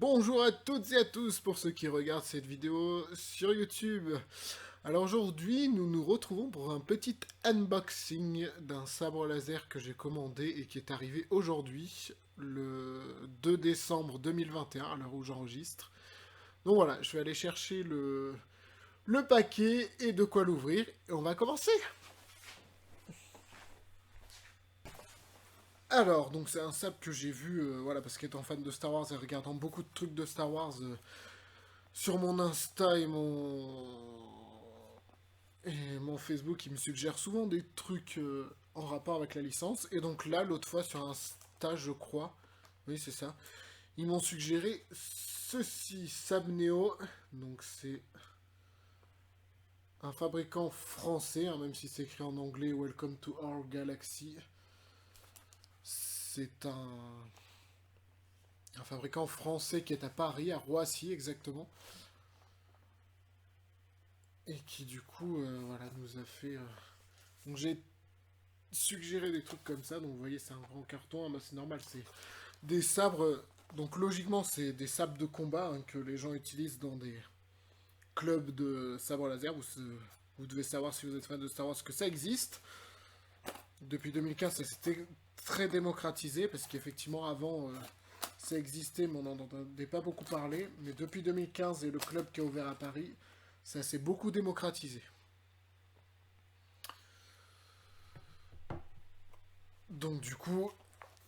Bonjour à toutes et à tous pour ceux qui regardent cette vidéo sur YouTube. Alors aujourd'hui, nous nous retrouvons pour un petit unboxing d'un sabre laser que j'ai commandé et qui est arrivé aujourd'hui, le 2 décembre 2021, à l'heure où j'enregistre. Donc voilà, je vais aller chercher le paquet et de quoi l'ouvrir, et on va commencer. Alors, donc c'est un sabre que j'ai vu, voilà, parce qu'étant fan de Star Wars et regardant beaucoup de trucs de Star Wars, sur mon Insta et mon Facebook, il me suggère souvent des trucs en rapport avec la licence. Et donc là, l'autre fois, sur un stage, je crois, oui, c'est ça, ils m'ont suggéré ceci, Sabneo. Donc c'est un fabricant français, hein, même si c'est écrit en anglais, Welcome to our galaxy. C'est un fabricant français qui est à Paris, à Roissy exactement. Et qui du coup, voilà, nous a fait... Donc j'ai suggéré des trucs comme ça, donc vous voyez c'est un grand carton, hein, bah, c'est normal, c'est des sabres, donc logiquement c'est des sabres de combat hein, que les gens utilisent dans des clubs de sabre laser, vous devez savoir si vous êtes fan de Star Wars que ça existe. Depuis 2015 ça s'était très démocratisé, parce qu'effectivement avant ça existait mais on n'en entendait pas beaucoup parler, mais depuis 2015 et le club qui a ouvert à Paris, ça s'est beaucoup démocratisé. Donc du coup,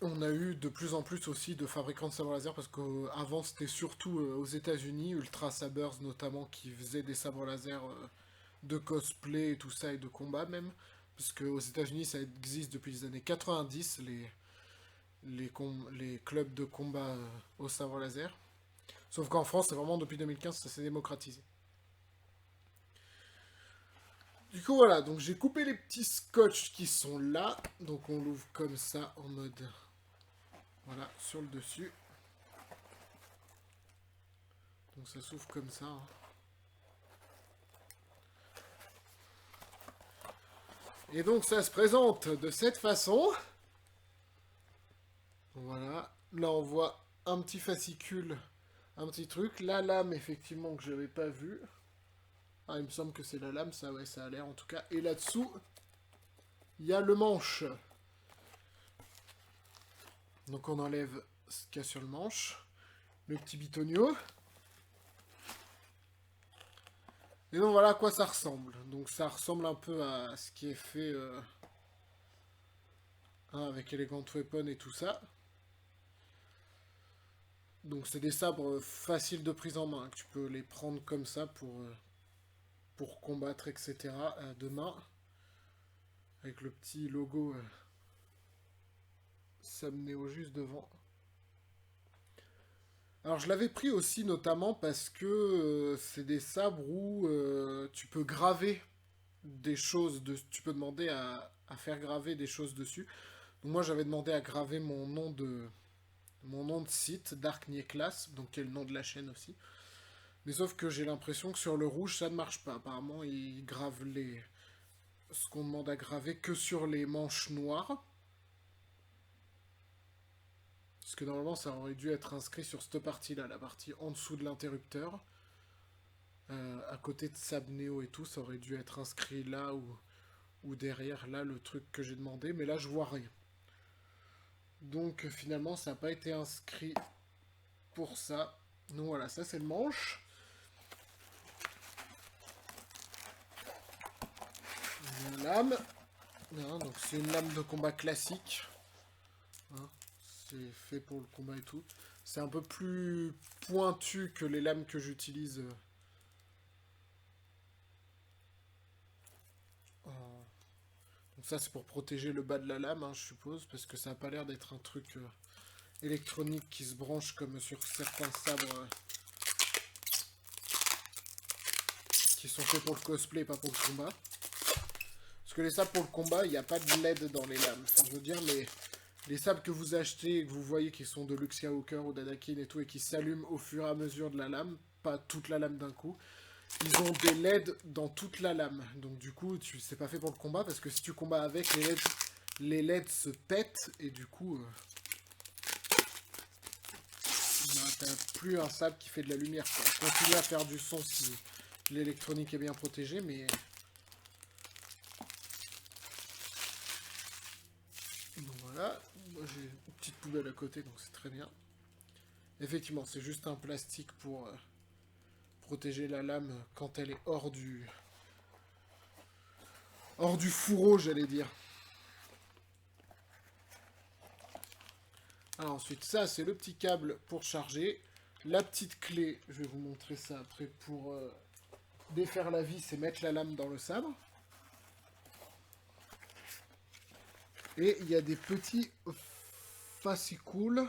on a eu de plus en plus aussi de fabricants de sabres laser parce qu'avant c'était surtout aux États-Unis, Ultra Sabers notamment, qui faisaient des sabres laser de cosplay et tout ça et de combat même. Parce qu'aux États-Unis ça existe depuis les années 90, les clubs de combat au sabre laser. Sauf qu'en France, c'est vraiment depuis 2015 ça s'est démocratisé. Du coup voilà, donc j'ai coupé les petits scotch qui sont là. Donc on l'ouvre comme ça en mode... Voilà, sur le dessus. Donc ça s'ouvre comme ça, hein. Et donc ça se présente de cette façon. Voilà. Là on voit un petit fascicule, un petit truc. La lame effectivement que je n'avais pas vue. Ah il me semble que c'est la lame, ça ouais ça a l'air en tout cas. Et là-dessous, il y a le manche. Donc on enlève ce qu'il y a sur le manche. Le petit bitonio. Et donc voilà à quoi ça ressemble. Donc ça ressemble un peu à ce qui est fait hein, avec Elegant Weapon et tout ça. Donc c'est des sabres faciles de prise en main. Tu peux les prendre comme ça pour combattre, etc. De main. Avec le petit logo Samneo juste devant. Alors je l'avais pris aussi notamment parce que c'est des sabres où tu peux graver des choses. Tu peux demander à faire graver des choses dessus. Donc moi j'avais demandé à graver mon nom de site, Dark Class, donc qui est le nom de la chaîne aussi. Mais sauf que j'ai l'impression que sur le rouge, ça ne marche pas. Apparemment, ils gravent ce qu'on demande à graver que sur les manches noires. Parce que normalement, ça aurait dû être inscrit sur cette partie-là, la partie en dessous de l'interrupteur. À côté de Sabneo et tout, ça aurait dû être inscrit là ou derrière, là, le truc que j'ai demandé. Mais là, je vois rien. Donc finalement, ça n'a pas été inscrit pour ça. Donc voilà, ça c'est le manche. Une lame. Hein, donc c'est une lame de combat classique. Hein, c'est fait pour le combat et tout. C'est un peu plus pointu que les lames que j'utilise. Donc ça c'est pour protéger le bas de la lame, hein, je suppose, parce que ça n'a pas l'air d'être un truc électronique qui se branche comme sur certains sabres qui sont faits pour le cosplay et pas pour le combat. Parce que les sabres pour le combat, il n'y a pas de LED dans les lames. Enfin, je veux dire, les sabres que vous achetez et que vous voyez qui sont de Luke Skywalker ou d'Anakin et tout, et qui s'allument au fur et à mesure de la lame, pas toute la lame d'un coup, ils ont des LED dans toute la lame. Donc du coup, c'est pas fait pour le combat, parce que si tu combats avec, les LED se pètent, et du coup, bah, t'as plus un sabre qui fait de la lumière, quoi. Continue à faire du son si l'électronique est bien protégée, mais... Donc voilà, moi j'ai une petite poubelle à côté, donc c'est très bien. Effectivement, c'est juste un plastique pour protéger la lame quand elle est hors du fourreau, j'allais dire. Alors ensuite, ça c'est le petit câble pour charger. La petite clé, je vais vous montrer ça après, pour défaire la vis et mettre la lame dans le sabre. Et il y a des petits fascicules.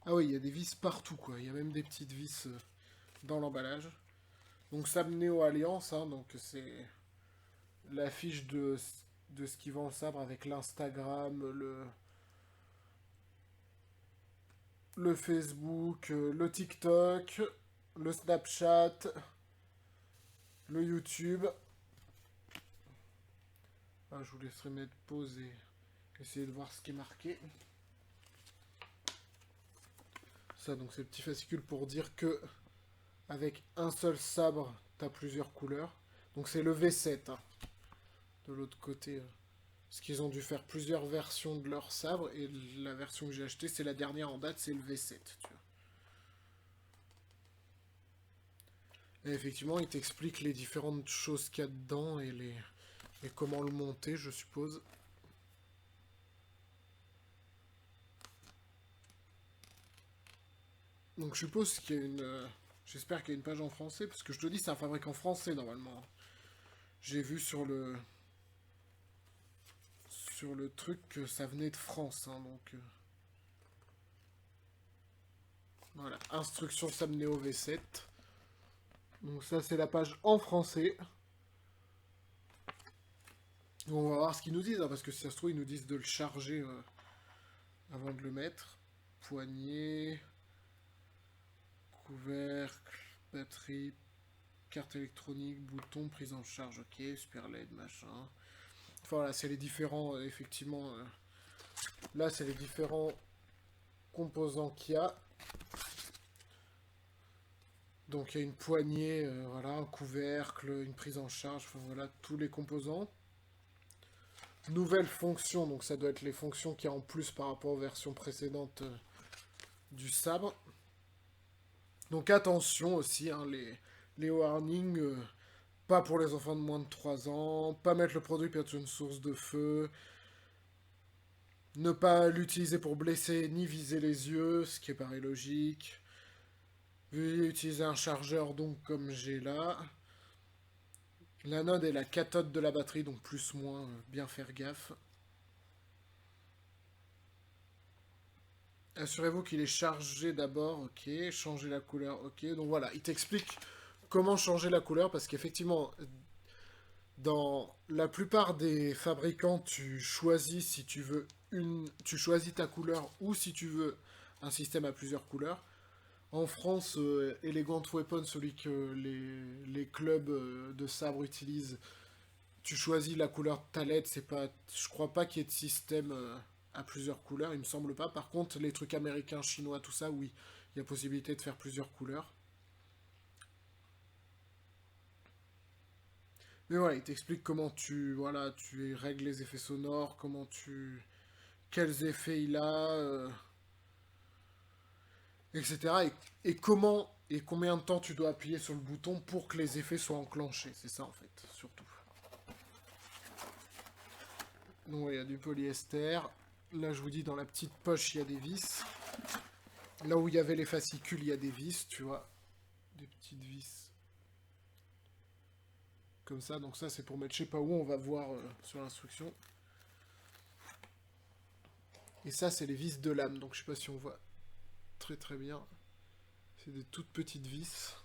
Ah oui, il y a des vis partout, quoi. Il y a même des petites vis dans l'emballage. Donc Sabre Neo Alliance, hein, donc c'est l'affiche de ce qui vend le sabre avec l'Instagram, le Facebook, le TikTok, le Snapchat, le YouTube. Ah, je vous laisserai mettre pause et essayer de voir ce qui est marqué. Ça, donc c'est le petit fascicule pour dire que avec un seul sabre, tu as plusieurs couleurs. Donc c'est le V7. Hein. De l'autre côté, parce qu'ils ont dû faire plusieurs versions de leur sabre, et la version que j'ai achetée, c'est la dernière en date, c'est le V7. Tu vois. Et effectivement, il t'explique les différentes choses qu'il y a dedans et comment le monter, je suppose. Donc je suppose qu'il y a une... J'espère qu'il y a une page en français, parce que je te dis, c'est un fabricant français, normalement. J'ai vu sur le truc que ça venait de France, hein, donc... Voilà, instruction Samneo V7. Donc ça, c'est la page en français. On va voir ce qu'ils nous disent, hein, parce que si ça se trouve, ils nous disent de le charger avant de le mettre. Poignée, couvercle, batterie, carte électronique, bouton, prise en charge, ok, super LED, machin. Enfin voilà, c'est les différents, effectivement, là c'est les différents composants qu'il y a. Donc il y a une poignée, voilà, un couvercle, une prise en charge, enfin voilà, tous les composants. Nouvelles fonctions, donc ça doit être les fonctions qu'il y a en plus par rapport aux versions précédentes du sabre. Donc attention aussi, hein, les warnings, pas pour les enfants de moins de 3 ans, pas mettre le produit peut-être une source de feu, ne pas l'utiliser pour blesser ni viser les yeux, ce qui est pareil logique. Veuillez utiliser un chargeur donc comme j'ai là. L'anode et la cathode de la batterie, donc plus moins, bien faire gaffe. Assurez-vous qu'il est chargé d'abord, ok. Changer la couleur, ok. Donc voilà, il t'explique comment changer la couleur, parce qu'effectivement, dans la plupart des fabricants, tu choisis si tu veux tu choisis ta couleur ou si tu veux un système à plusieurs couleurs. En France, Elegant Weapon, celui que les clubs de sabre utilisent, tu choisis la couleur de ta LED, c'est pas, je crois pas qu'il y ait de système à plusieurs couleurs, il me semble pas. Par contre, les trucs américains, chinois, tout ça, oui, il y a possibilité de faire plusieurs couleurs. Mais voilà, il t'explique comment voilà, tu règles les effets sonores, quels effets il a, etc. Et comment et combien de temps tu dois appuyer sur le bouton pour que les effets soient enclenchés. C'est ça en fait, surtout. Donc il y a du polyester. Là, je vous dis, dans la petite poche, il y a des vis. Là où il y avait les fascicules, il y a des vis, tu vois. Des petites vis. Comme ça. Donc ça, c'est pour mettre je sais pas où, on va voir sur l'instruction. Et ça, c'est les vis de lame. Donc je sais pas si on voit très très bien. C'est des toutes petites vis.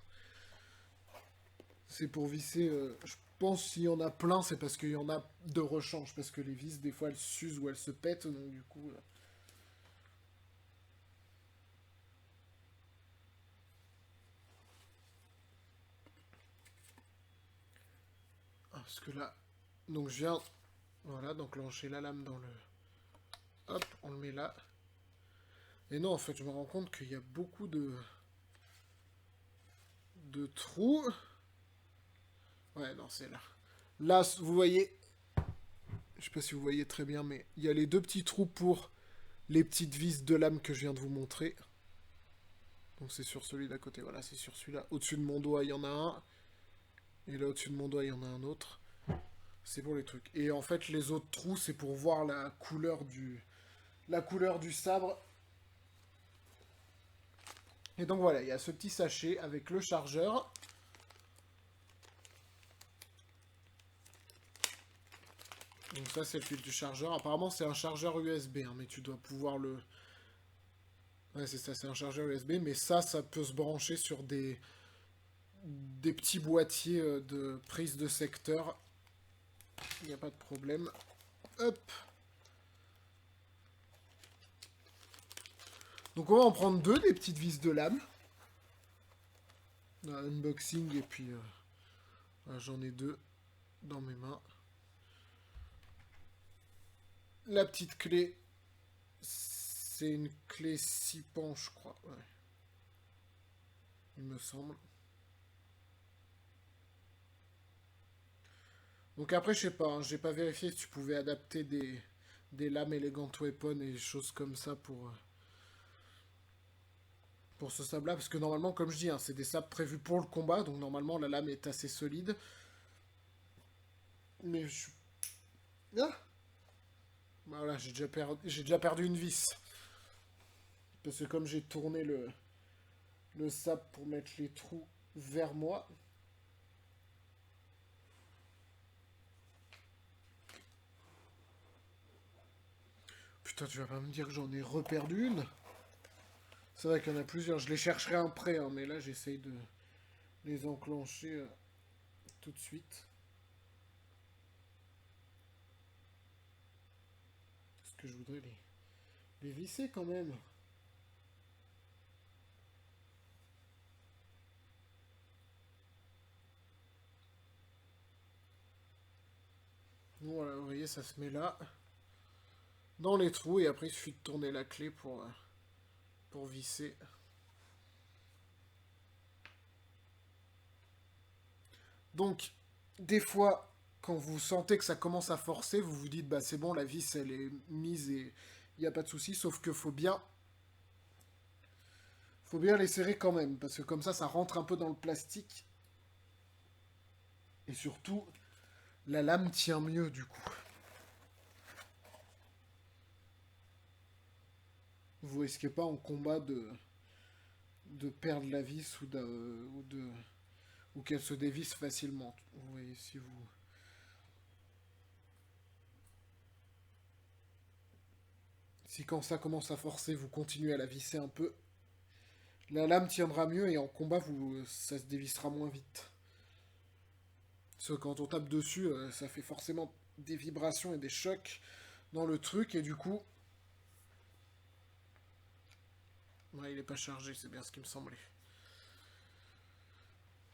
C'est pour visser... je pense s'il y en a plein, c'est parce qu'il y en a de rechange. Parce que les vis, des fois, elles s'usent ou elles se pètent. Donc du coup... Parce que là... Donc je viens... Voilà, donc enclencher la lame dans le... Hop, on le met là. Et non, en fait, je me rends compte qu'il y a beaucoup de trous. Ouais, non, c'est là. Là, vous voyez, je sais pas si vous voyez très bien, mais il y a les deux petits trous pour les petites vis de lame que je viens de vous montrer. Donc c'est sur celui d'à côté, voilà, c'est sur celui-là. Au-dessus de mon doigt, il y en a un. Et là, au-dessus de mon doigt, il y en a un autre. C'est pour les trucs. Et en fait, les autres trous, c'est pour voir la couleur du sabre. Et donc voilà, il y a ce petit sachet avec le chargeur. Donc ça, c'est le fil du chargeur. Apparemment, c'est un chargeur USB, hein, mais tu dois pouvoir le... Ouais, c'est ça, c'est un chargeur USB, mais ça peut se brancher sur des petits boîtiers de prise de secteur. Il n'y a pas de problème. Hop. Donc on va en prendre deux, des petites vis de lame. Unboxing, et puis voilà, j'en ai deux dans mes mains. La petite clé, c'est une clé 6 pans, je crois. Ouais. Il me semble. Donc après, je sais pas, hein, j'ai pas vérifié si tu pouvais adapter des lames Elegant Weapon et des choses comme ça pour ce sable-là. Parce que normalement, comme je dis, hein, c'est des sabres prévus pour le combat. Donc normalement, la lame est assez solide. Mais je... Ah, voilà, j'ai déjà perdu une vis. Parce que comme j'ai tourné le sable pour mettre les trous vers moi. Putain, tu vas pas me dire que j'en ai reperdu une? C'est vrai qu'il y en a plusieurs. Je les chercherai après, hein, mais là, j'essaye de les enclencher tout de suite. Parce que je voudrais les visser quand même. Voilà, vous voyez, ça se met là, dans les trous, et après il suffit de tourner la clé pour visser. Donc, des fois, quand vous sentez que ça commence à forcer, vous vous dites, bah c'est bon, la vis elle est mise et il n'y a pas de souci, sauf que faut bien les serrer quand même, parce que comme ça rentre un peu dans le plastique, et surtout, la lame tient mieux du coup. Vous risquez pas en combat de perdre la vis ou qu'elle se dévisse facilement. Vous voyez, si quand ça commence à forcer, vous continuez à la visser un peu, la lame tiendra mieux et en combat, ça se dévissera moins vite. Parce que quand on tape dessus, ça fait forcément des vibrations et des chocs dans le truc, et du coup... Ouais, il est pas chargé, c'est bien ce qui me semblait.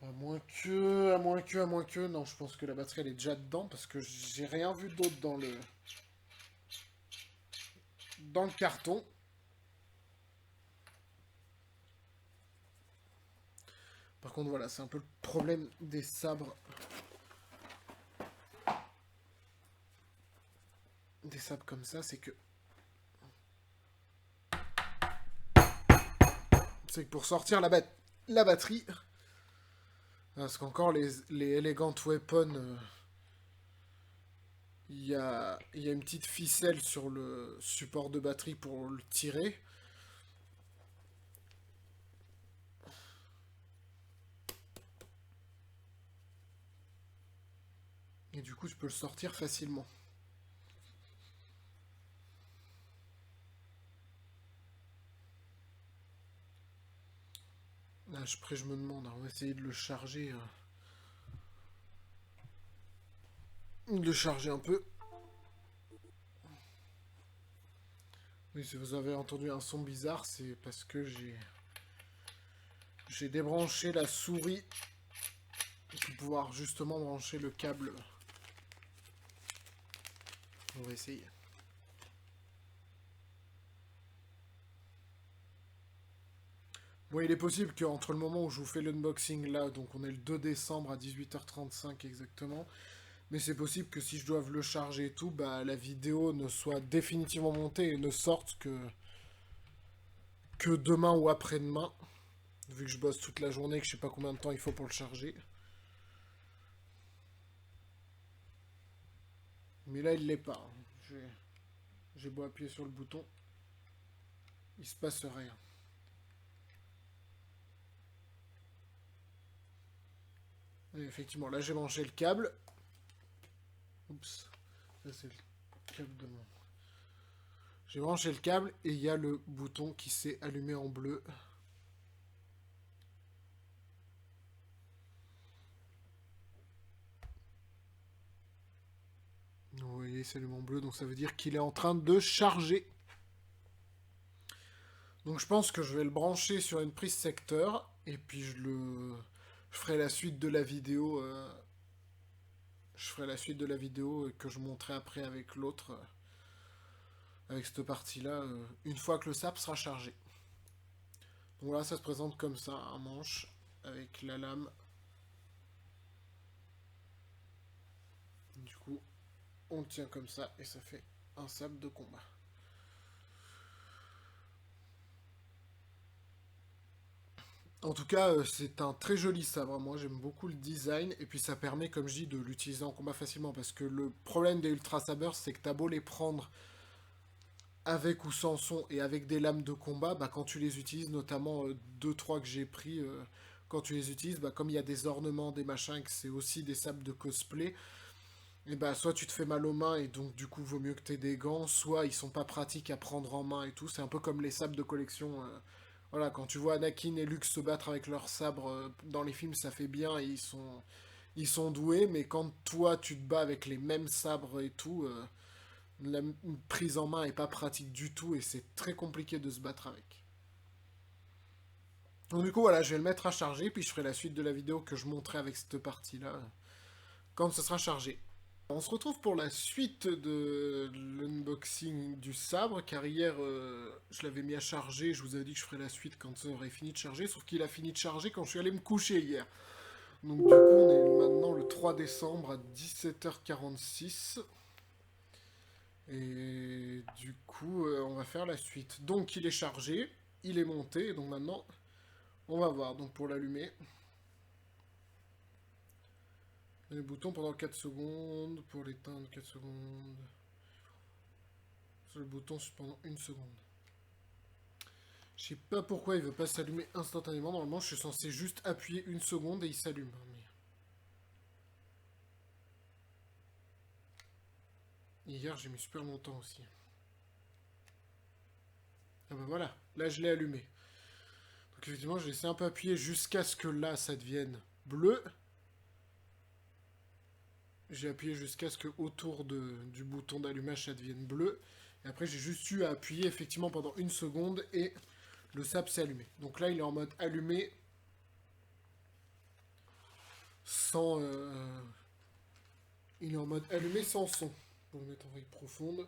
À moins que... Non, je pense que la batterie, elle est déjà dedans, parce que j'ai rien vu d'autre dans le carton. Par contre, voilà, c'est un peu le problème des sabres. Des sabres comme ça, c'est que... C'est que pour sortir la batterie... Parce qu'encore, les Elegant Weapon... il y a une petite ficelle sur le support de batterie pour le tirer. Et du coup, je peux le sortir facilement. Là, après, je me demande, on va essayer de le charger. De le charger un peu. Oui, si vous avez entendu un son bizarre, c'est parce que j'ai débranché la souris pour pouvoir justement brancher le câble. On va essayer. Bon, il est possible qu'entre le moment où je vous fais l'unboxing là, donc on est le 2 décembre à 18h35 exactement, mais c'est possible que si je dois le charger et tout, bah la vidéo ne soit définitivement montée et ne sorte que demain ou après-demain, vu que je bosse toute la journée et que je sais pas combien de temps il faut pour le charger. Mais là, il l'est pas. J'ai beau appuyer sur le bouton, il se passe rien. Et effectivement, là j'ai branché le câble. Oups, ça c'est le câble de mon. J'ai branché le câble et il y a le bouton qui s'est allumé en bleu. Vous voyez, il s'allume en bleu, donc ça veut dire qu'il est en train de charger. Donc je pense que je vais le brancher sur une prise secteur et puis je ferai la suite de la vidéo. Je ferai la suite de la vidéo que je montrerai après avec l'autre, avec cette partie-là, une fois que le sap sera chargé. Donc voilà, ça se présente comme ça, un manche avec la lame. Du coup, on le tient comme ça et ça fait un sable de combat. En tout cas, c'est un très joli sabre. Moi, j'aime beaucoup le design. Et puis, ça permet, comme je dis, de l'utiliser en combat facilement. Parce que le problème des Ultra Sabers, c'est que t'as beau les prendre avec ou sans son et avec des lames de combat, bah, quand tu les utilises, notamment 2-3 que j'ai pris, quand tu les utilises, bah, comme il y a des ornements, des machins, que c'est aussi des sabres de cosplay, et bah, soit tu te fais mal aux mains et donc du coup vaut mieux que tu aies des gants, soit ils sont pas pratiques à prendre en main et tout. C'est un peu comme les sabres de collection. Voilà, quand tu vois Anakin et Luke se battre avec leurs sabres dans les films, ça fait bien et ils sont doués, mais quand toi tu te bats avec les mêmes sabres et tout, la prise en main est pas pratique du tout et c'est très compliqué de se battre avec. Donc du coup voilà, je vais le mettre à charger, puis je ferai la suite de la vidéo que je montrerai avec cette partie-là quand ce sera chargé. On se retrouve pour la suite de l'unboxing du sabre, car hier je l'avais mis à charger, je vous avais dit que je ferais la suite quand ça aurait fini de charger, sauf qu'il a fini de charger quand je suis allé me coucher hier. Donc du coup on est maintenant le 3 décembre à 17h46. Et du coup, on va faire la suite. Donc, il est chargé, il est monté, donc maintenant, on va voir. Donc, pour l'allumer, le bouton pendant 4 secondes, pour l'éteindre 4 secondes. Sur le bouton pendant 1 seconde. Je sais pas pourquoi il veut pas s'allumer instantanément. Normalement, je suis censé juste appuyer 1 seconde et il s'allume. Mais hier, j'ai mis super longtemps aussi. Ah bah voilà, là je l'ai allumé. Donc effectivement, je vais laisser un peu appuyer jusqu'à ce que là, ça devienne bleu. J'ai appuyé jusqu'à ce que autour du bouton d'allumage ça devienne bleu. Et après j'ai juste eu à appuyer effectivement pendant 1 seconde et le sap s'est allumé. Donc là il est en mode allumé sans... il est en mode allumé sans son. On va le mettre en veille profonde.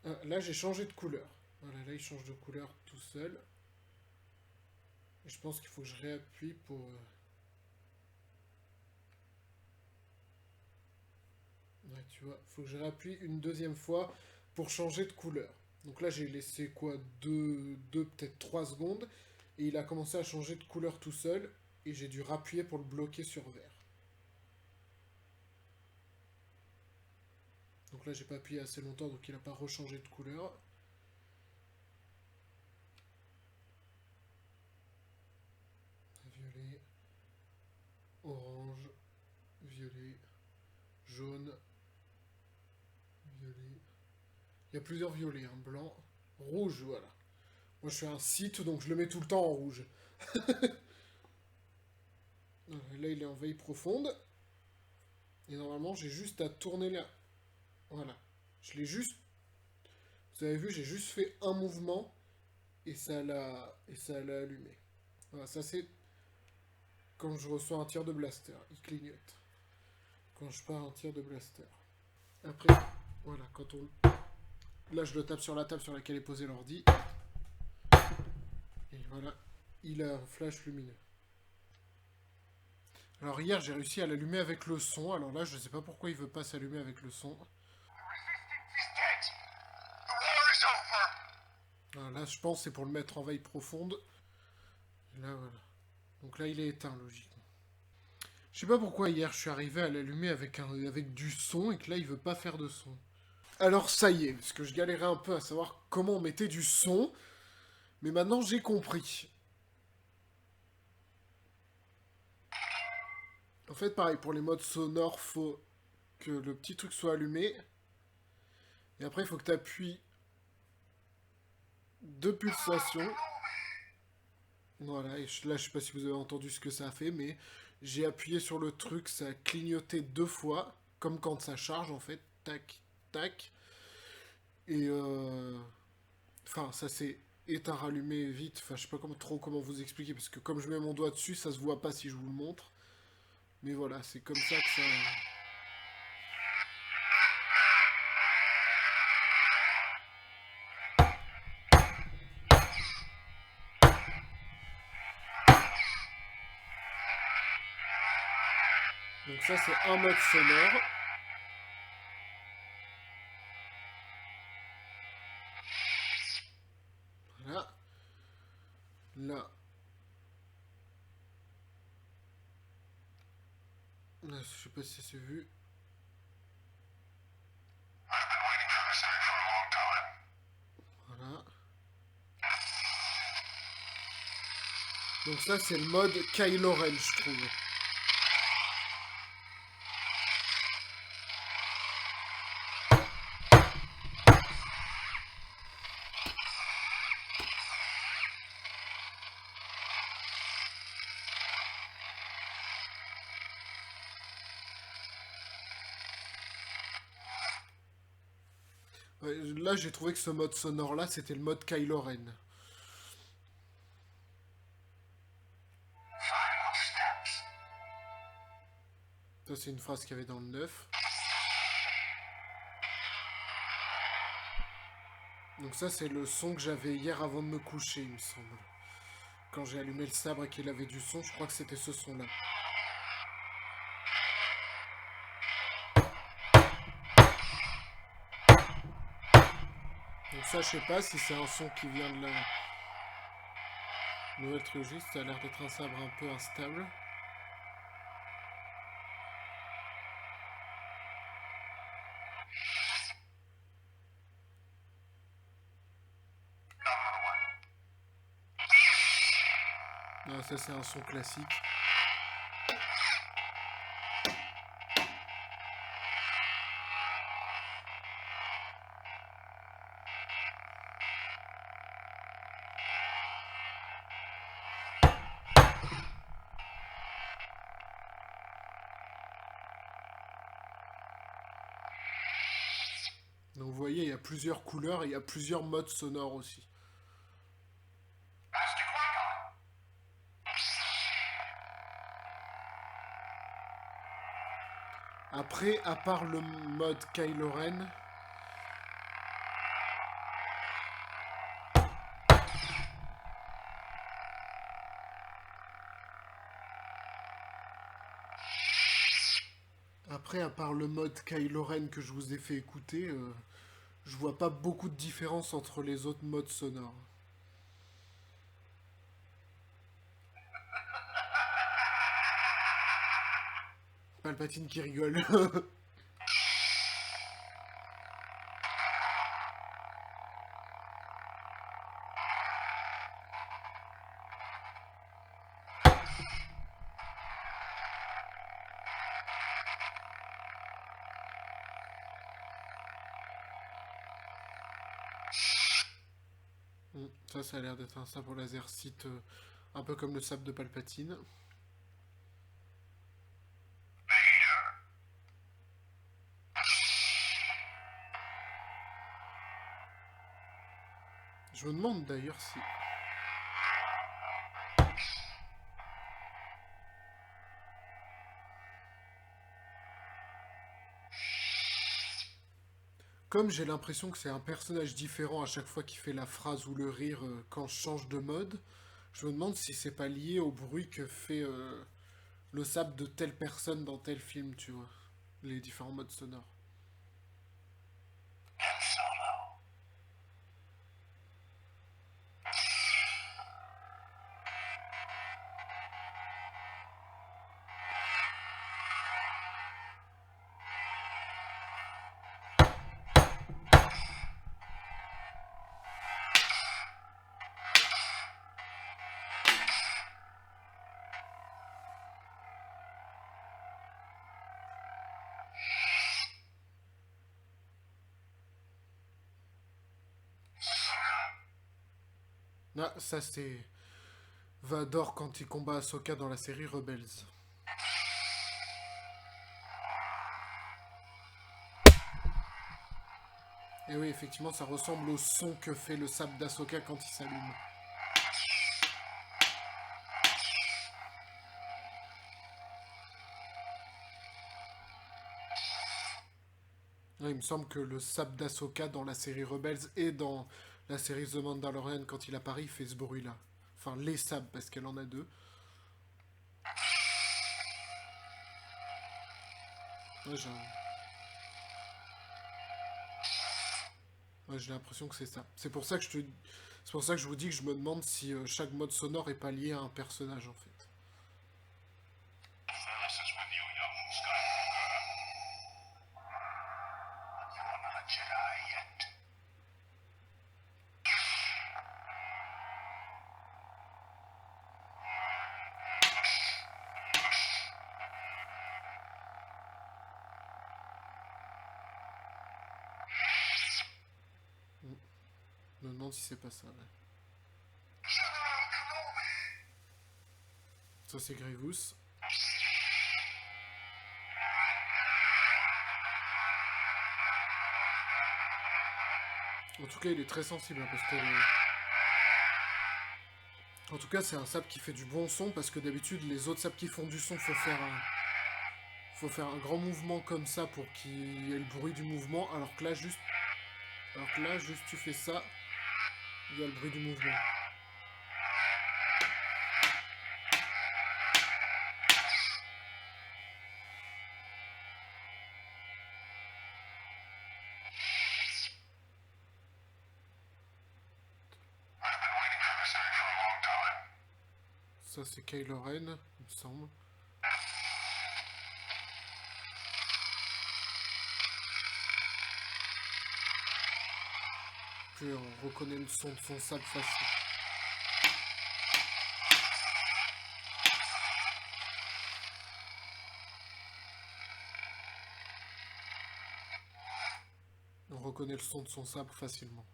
Ah, là j'ai changé de couleur. Voilà, là il change de couleur tout seul. Et je pense qu'il faut que je réappuie pour... Ouais, tu vois, il faut que je réappuie une deuxième fois pour changer de couleur. Donc là, j'ai laissé quoi, peut-être 3 secondes, et il a commencé à changer de couleur tout seul, et j'ai dû rappuyer pour le bloquer sur vert. Donc là, j'ai pas appuyé assez longtemps, donc il n'a pas rechangé de couleur. Violet, orange, violet, jaune, violet. Il y a plusieurs violets, hein, blanc, rouge, voilà. Moi, je suis un site, donc je le mets tout le temps en rouge. Là, il est en veille profonde. Et normalement, j'ai juste à tourner là. Voilà. Je l'ai juste... Vous avez vu, j'ai juste fait un mouvement et ça l'a allumé. Voilà, ça c'est quand je reçois un tir de blaster. Il clignote. Quand je pars un tir de blaster. Après, voilà, quand on... Là, je le tape sur la table sur laquelle est posé l'ordi. Et voilà, il a un flash lumineux. Alors hier, j'ai réussi à l'allumer avec le son. Alors là, je sais pas pourquoi il veut pas s'allumer avec le son. Alors là, je pense que c'est pour le mettre en veille profonde. Et là, voilà. Donc là, il est éteint, logiquement. Je sais pas pourquoi hier, je suis arrivé à l'allumer avec du son et que là, il veut pas faire de son. Alors ça y est, parce que je galérais un peu à savoir comment on mettait du son. Mais maintenant, j'ai compris. En fait, pareil, pour les modes sonores, faut que le petit truc soit allumé. Et après, il faut que tu appuies deux pulsations. Voilà, et là, je sais pas si vous avez entendu ce que ça a fait, mais j'ai appuyé sur le truc, ça a clignoté deux fois, comme quand ça charge, en fait. Tac, tac. Et enfin, ça s'est éteint, rallumé vite. Enfin, je sais pas trop comment vous expliquer, parce que comme je mets mon doigt dessus, ça se voit pas si je vous le montre. Mais voilà, c'est comme ça que ça... Donc ça, c'est un mode sonore. Voilà. Là, là, je sais pas si c'est vu. Voilà. Donc ça, c'est le mode Kylo Ren, je trouve. Ouais, là, j'ai trouvé que ce mode sonore-là, c'était le mode Kylo Ren. Ça, c'est une phrase qu'il y avait dans le 9. Donc ça, c'est le son que j'avais hier avant de me coucher, il me semble. Quand j'ai allumé le sabre et qu'il avait du son, je crois que c'était ce son-là. Donc ça, je sais pas si c'est un son qui vient de la nouvelle trilogie. Ça a l'air d'être un sabre un peu instable. Non, ça, c'est un son classique. Donc vous voyez, il y a plusieurs couleurs et il y a plusieurs modes sonores aussi. Après, à part le mode Kylo Ren, après, à part le mode Kylo Ren que je vous ai fait écouter, je vois pas beaucoup de différence entre les autres modes sonores. Palpatine qui rigole. Ça a l'air d'être un sabre laser site un peu comme le sabre de Palpatine. Je me demande d'ailleurs si... Comme j'ai l'impression que c'est un personnage différent à chaque fois qu'il fait la phrase ou le rire quand je change de mode, je me demande si c'est pas lié au bruit que fait le sable de telle personne dans tel film, tu vois. Les différents modes sonores. Ah, ça c'est Vador quand il combat Ahsoka dans la série Rebels. Et oui, effectivement, ça ressemble au son que fait le sable d'Ahsoka quand il s'allume. Ouais, il me semble que le sable d'Ahsoka dans la série Rebels et dans la série The Mandalorian, quand il apparaît, il fait ce bruit-là. Enfin, les sables, parce qu'elle en a deux. Ouais, j'ai l'impression que c'est ça. C'est pour ça que c'est pour ça que je vous dis que je me demande si chaque mode sonore est pas lié à un personnage, en fait. Mm. Je me demande si c'est pas ça, ouais. Ça, c'est Grievous. En tout cas, il est très sensible, hein, parce que... En tout cas, c'est un sable qui fait du bon son, parce que d'habitude, les autres sables qui font du son, faut faire un grand mouvement comme ça pour qu'il y ait le bruit du mouvement, alors que là, juste tu fais ça, il y a le bruit du mouvement. Ça, c'est Kylo Ren, il me semble. Puis on reconnaît le son de son sable facile. On reconnaît le son de son sabre facilement.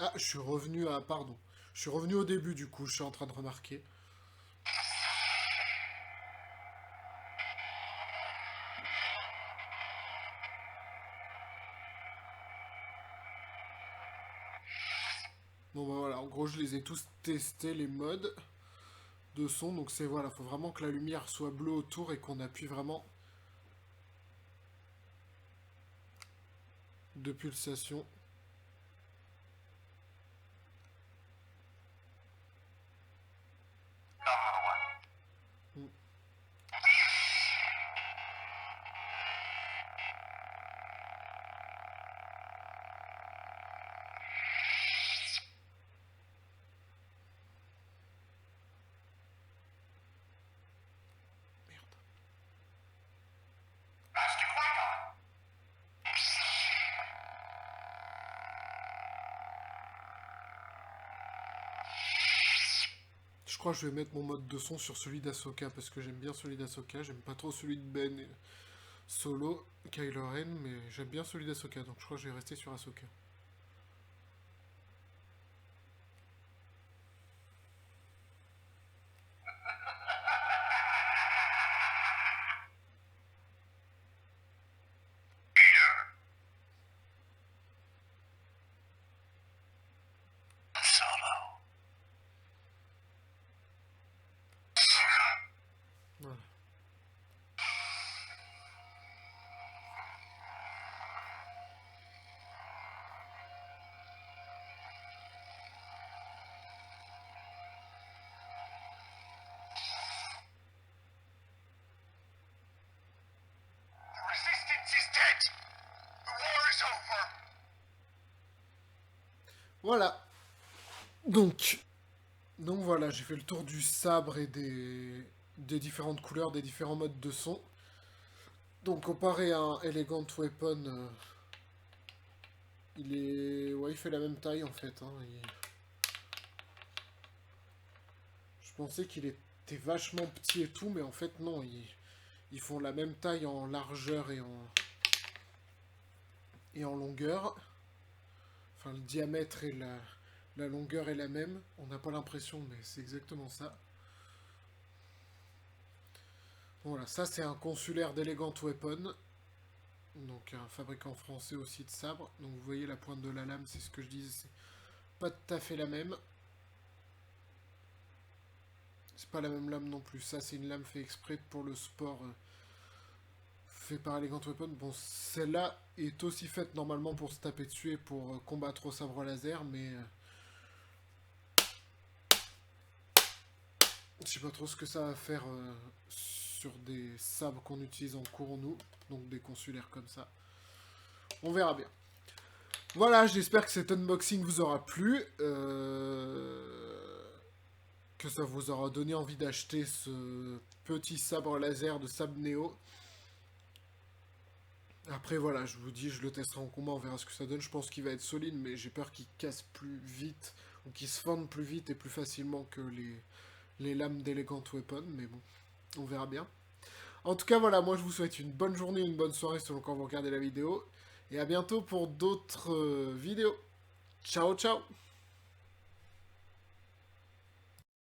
Ah, je suis revenu à... Pardon. Je suis revenu au début, du coup, je suis en train de remarquer. Bon, bah voilà, en gros, je les ai tous testés, les modes de son. Donc c'est, voilà, faut vraiment que la lumière soit bleue autour et qu'on appuie vraiment de pulsation. Mm. Merde. Je crois que je vais mettre mon mode de son sur celui d'Ahsoka parce que j'aime bien celui d'Ahsoka. J'aime pas trop celui de Ben et Solo, Kylo Ren, mais j'aime bien celui d'Ahsoka. Donc je crois que je vais rester sur Ahsoka. Voilà. Voilà. Donc, donc voilà, j'ai fait le tour du sabre et des différentes couleurs, des différents modes de son. Donc comparé à un Elegant Weapon, ouais, il fait la même taille en fait. Hein. Je pensais qu'il était vachement petit et tout, mais en fait non, ils font la même taille en largeur et en longueur. Enfin, le diamètre et la longueur est la même. On n'a pas l'impression, mais c'est exactement ça. Voilà, ça c'est un consulaire d'Elegant Weapon. Donc un fabricant français aussi de sabre. Donc vous voyez la pointe de la lame, c'est ce que je disais, c'est pas tout à fait la même. C'est pas la même lame non plus. Ça c'est une lame fait exprès pour le sport, fait par Elegant Weapon. Bon, celle-là est aussi faite normalement pour se taper dessus et pour combattre au sabre laser, mais je sais pas trop ce que ça va faire sur des sabres qu'on utilise en cours nous, donc des consulaires comme ça. On verra bien. Voilà, j'espère que cet unboxing vous aura plu, que ça vous aura donné envie d'acheter ce petit sabre laser de Sabre Neo. Après voilà, je vous dis, je le testerai en combat, on verra ce que ça donne. Je pense qu'il va être solide, mais j'ai peur qu'il casse plus vite, ou qu'il se fende plus vite et plus facilement que les lames d'Elegant Weapon, mais bon, on verra bien. En tout cas, voilà, moi je vous souhaite une bonne journée, une bonne soirée selon quand vous regardez la vidéo. Et à bientôt pour d'autres vidéos. Ciao, ciao!